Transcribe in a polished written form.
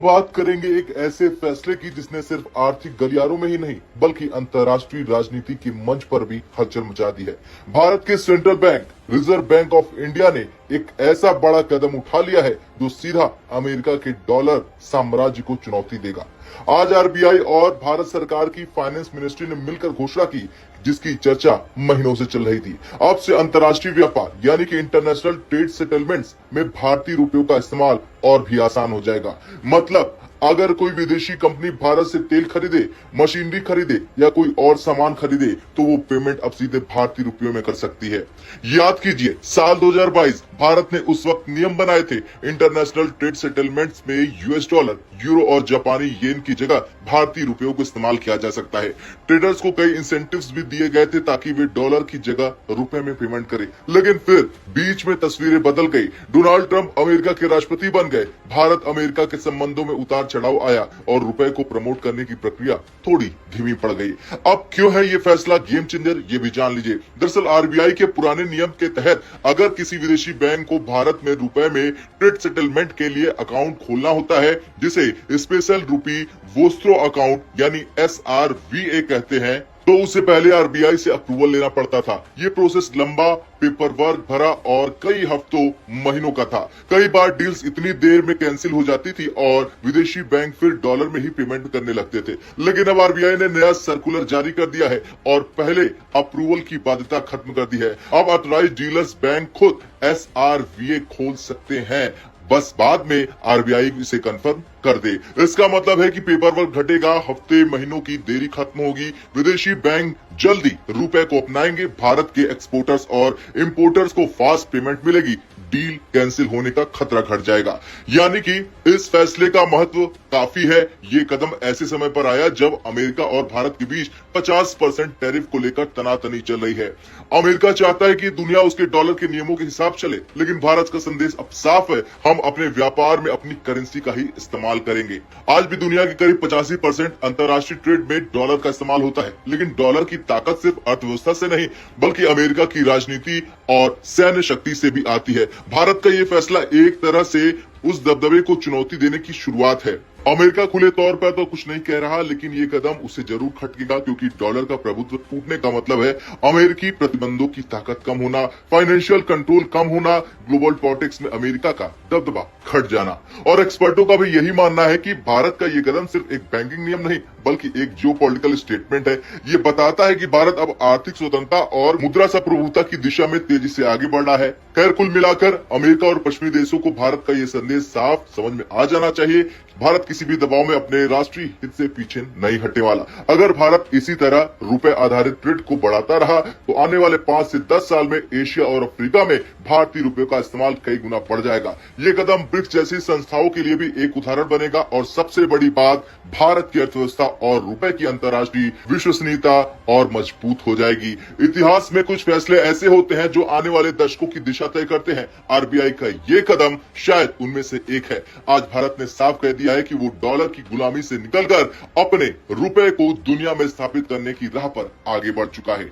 बात करेंगे एक ऐसे फैसले की जिसने सिर्फ आर्थिक गलियारों में ही नहीं बल्कि अंतर्राष्ट्रीय राजनीति के मंच पर भी हलचल मचा दी है। भारत के central bank reserve bank of India ने एक ऐसा बड़ा कदम उठा लिया है जो सीधा अमेरिका के डॉलर साम्राज्य को चुनौती देगा। आज आरबीआई और भारत सरकार की फाइनेंस मिनिस्ट्री ने मिलकर घोषणा की जिसकी चर्चा महीनों से चल रही थी। अब से अंतर्राष्ट्रीय व्यापार यानी कि इंटरनेशनल ट्रेड सेटलमेंट्स में भारतीय रुपयों का इस्तेमाल और भी आसान हो जाएगा। मतलब अगर कोई विदेशी कंपनी भारत से तेल खरीदे, मशीनरी खरीदे या कोई और सामान खरीदे तो वो पेमेंट अब सीधे भारतीय रुपयों में कर सकती है। याद कीजिए, साल 2022 भारत ने उस वक्त नियम बनाए थे। इंटरनेशनल ट्रेड सेटलमेंट्स में यूएस डॉलर, यूरो और जापानी येन की जगह भारतीय रुपयों को इस्तेमाल किया जा सकता है। ट्रेडर्स को कई इंसेंटिव्स भी दिए गए थे ताकि वे डॉलर की जगह रुपए में पेमेंट करें। लेकिन फिर बीच में तस्वीरें बदल गई। डोनाल्ड ट्रंप अमेरिका के राष्ट्रपति बन गए, भारत अमेरिका के संबंधों में उतार चढ़ाव आया और रुपए को प्रमोट करने की प्रक्रिया थोड़ी धीमी पड़ गई। अब क्यों है ये फैसला गेम चेंजर, ये भी जान लीजिए। दरअसल आरबीआई के पुराने नियम के तहत अगर किसी विदेशी बैंक को भारत में रुपए में ट्रेड सेटलमेंट के लिए अकाउंट खोलना होता है, जिसे स्पेशल रूपी वोस्त्रो अकाउंट यानी SRVA कहते हैं, तो उससे पहले आरबीआई से अप्रूवल लेना पड़ता था। ये प्रोसेस लंबा, पेपर वर्क भरा और कई हफ्तों महीनों का था। कई बार डील्स इतनी देर में कैंसिल हो जाती थी और विदेशी बैंक फिर डॉलर में ही पेमेंट करने लगते थे। लेकिन अब आरबीआई ने नया सर्कुलर जारी कर दिया है और पहले अप्रूवल की बाध्यता खत्म कर दी है। अब ऑथराइज्ड डीलर्स बैंक खुद SRVA खोल सकते हैं, बस बाद में आरबीआई इसे कंफर्म कर दे। इसका मतलब है कि पेपर वर्क घटेगा, हफ्ते महीनों की देरी खत्म होगी, विदेशी बैंक जल्दी रुपए को अपनाएंगे, भारत के एक्सपोर्टर्स और इंपोर्टर्स को फास्ट पेमेंट मिलेगी, डील कैंसिल होने का खतरा घट जाएगा। यानी कि इस फैसले का महत्व काफी है। ये कदम ऐसे समय पर आया जब अमेरिका और भारत के बीच 50% टैरिफ को लेकर तनातनी चल रही है। अमेरिका चाहता है कि दुनिया उसके डॉलर के नियमों के हिसाब चले, लेकिन भारत का संदेश अब साफ है, हम अपने व्यापार में अपनी करेंसी का ही इस्तेमाल करेंगे। आज भी दुनिया के करीब 85% अंतर्राष्ट्रीय ट्रेड में डॉलर का इस्तेमाल होता है, लेकिन डॉलर की ताकत सिर्फ अर्थव्यवस्था से नहीं बल्कि अमेरिका की राजनीति और सैन्य शक्ति से भी आती है। भारत का ये फैसला एक तरह से उस दबदबे को चुनौती देने की शुरुआत है। अमेरिका खुले तौर पर तो कुछ नहीं कह रहा, लेकिन ये कदम उसे जरूर खटकेगा, क्योंकि डॉलर का प्रभुत्व टूटने का मतलब है अमेरिकी प्रतिबंधों की ताकत कम होना, फाइनेंशियल कंट्रोल कम होना, ग्लोबल पॉलिटिक्स में अमेरिका का दबदबा घट जाना। और एक्सपर्टों का भी यही मानना है कि भारत का ये कदम सिर्फ एक बैंकिंग नियम नहीं बल्कि एक जियोपॉलिटिकल स्टेटमेंट है। ये बताता है कि भारत अब आर्थिक स्वतंत्रता और मुद्रा संप्रभुता की दिशा में तेजी से आगे बढ़ रहा है। खैर, कुल मिलाकर अमेरिका और पश्चिमी देशों को भारत का ये संदेश साफ समझ में आ जाना चाहिए, भारत किसी भी दबाव में अपने राष्ट्रीय हित से पीछे नहीं हटने वाला। अगर भारत इसी तरह रुपए आधारित ट्रेड को बढ़ाता रहा तो आने वाले 5 से 10 साल में एशिया और अफ्रीका में भारतीय रुपए का इस्तेमाल कई गुना बढ़ जाएगा। ये कदम ब्रिक्स जैसी संस्थाओं के लिए भी एक उदाहरण बनेगा और सबसे बड़ी बात, भारत की अर्थव्यवस्था और रुपए की अंतर्राष्ट्रीय विश्वसनीयता और मजबूत हो जाएगी। इतिहास में कुछ फैसले ऐसे होते हैं जो आने वाले दशकों की दिशा तय करते हैं। आरबीआई का ये कदम शायद उनमें से एक है। आज भारत ने साफ कह दिया है कि वो डॉलर की गुलामी से निकलकर अपने रुपए को दुनिया में स्थापित करने की राह पर आगे बढ़ चुका है।